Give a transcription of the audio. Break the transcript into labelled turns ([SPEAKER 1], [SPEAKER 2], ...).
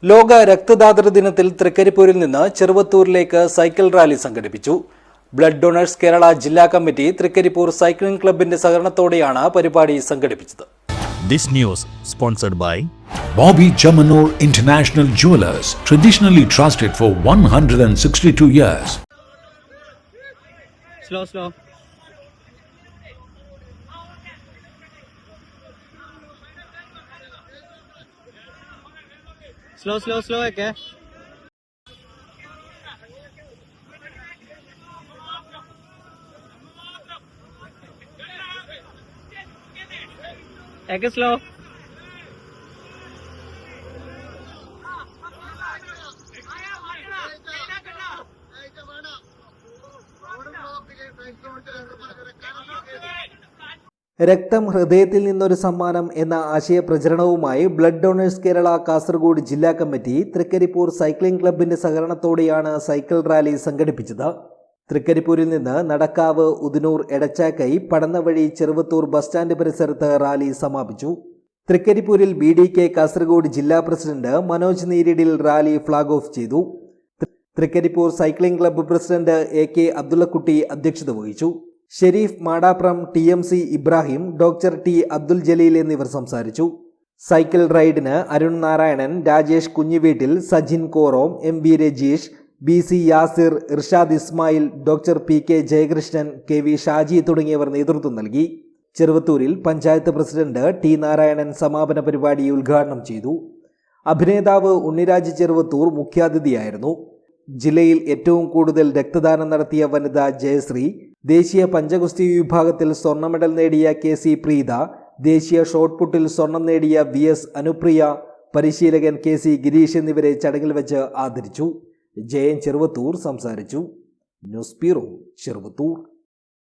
[SPEAKER 1] ലോക രക്തദാതൃ ദിനത്തിൽ തൃക്കരിപ്പൂരിൽ നിന്ന് ചെറുവത്തൂരിലേക്ക് സൈക്കിൾ റാലി സംഘടിപ്പിച്ചു. ബ്ലഡ് ഡൊണേഴ്സ് കേരള ജില്ലാ കമ്മിറ്റി തൃക്കരിപ്പൂർ സൈക്ലിംഗ് ക്ലബിന്റെ സഹകരണത്തോടെയാണ് പരിപാടി സംഘടിപ്പിച്ചത്.
[SPEAKER 2] This news sponsored by
[SPEAKER 3] Bobby Chamanur International Jewelers, traditionally trusted for 162 years.
[SPEAKER 4] Slow. Slow है क्या? एक स्लो.
[SPEAKER 1] രക്തം ഹൃദയത്തിൽ നിന്നൊരു സമ്മാനം എന്ന ആശയപ്രചരണവുമായി ബ്ലഡ് ഡൊണേഴ്സ് കേരള കാസർഗോഡ് ജില്ലാ കമ്മിറ്റി തൃക്കരിപ്പൂർ സൈക്ലിംഗ് ക്ലബിന്റെ സഹകരണത്തോടെയാണ് സൈക്കിൾ റാലി സംഘടിപ്പിച്ചത്. തൃക്കരിപ്പൂരിൽ നിന്ന് നടക്കാവ്, ഉദനൂർ, എടച്ചാക്കൈ, പടന്നവഴി, ചെറുവത്തൂർ ബസ് സ്റ്റാൻഡ് പരിസരത്ത് റാലി സമാപിച്ചു. തൃക്കരിപ്പൂരിൽ BDK കാസർഗോഡ് ജില്ലാ പ്രസിഡന്റ് മനോജ് നീരിടിൽ റാലി ഫ്ളാഗ് ഓഫ് ചെയ്തു. Trikaripur cycling club president AK Abdullakutty അധ്യക്ഷത വഹിച്ചു. Sherif Madapram, TMC Ibrahim, doctor T Abdul Jaleel എന്നിവർ സംസാരിച്ചു. സൈക്കിൾ റൈഡിന് അരുൺ നാരായണൻ, രാജേഷ് കുഞ്ഞുവീട്ടിൽ, Sajin Korom, MB Rajeesh, BC Yasir, Irshad Ismail, doctor PK Jayakrishnan, KV Shaji തുടങ്ങിയവർ നേതൃത്വം നൽകി. ചെറുവത്തൂരിൽ പഞ്ചായത്ത് പ്രസിഡന്റ് T നാരായണൻ സമാപന പരിപാടി ഉദ്ഘാടനം ചെയ്തു. അഭിനേതാവ് ഉണ്ണിരാജ് ചെറുവത്തൂർ മുഖ്യാതിഥിയായിരുന്നു. ജില്ലയിൽ ഏറ്റവും കൂടുതൽ രക്തദാനം നടത്തിയ വനിത ജയശ്രീ, ദേശീയ പഞ്ചഗുസ്തി വിഭാഗത്തിൽ സ്വർണ്ണ മെഡൽ നേടിയ KC പ്രീത, ദേശീയ ഷോട്ട്പുട്ടിൽ സ്വർണം നേടിയ VS അനുപ്രിയ, പരിശീലകൻ KC ഗിരീഷ് എന്നിവരെ ചടങ്ങിൽ വെച്ച് ആദരിച്ചു. ജയൻ ചെറുവത്തൂർ സംസാരിച്ചു. News bureau, Cheruvathur.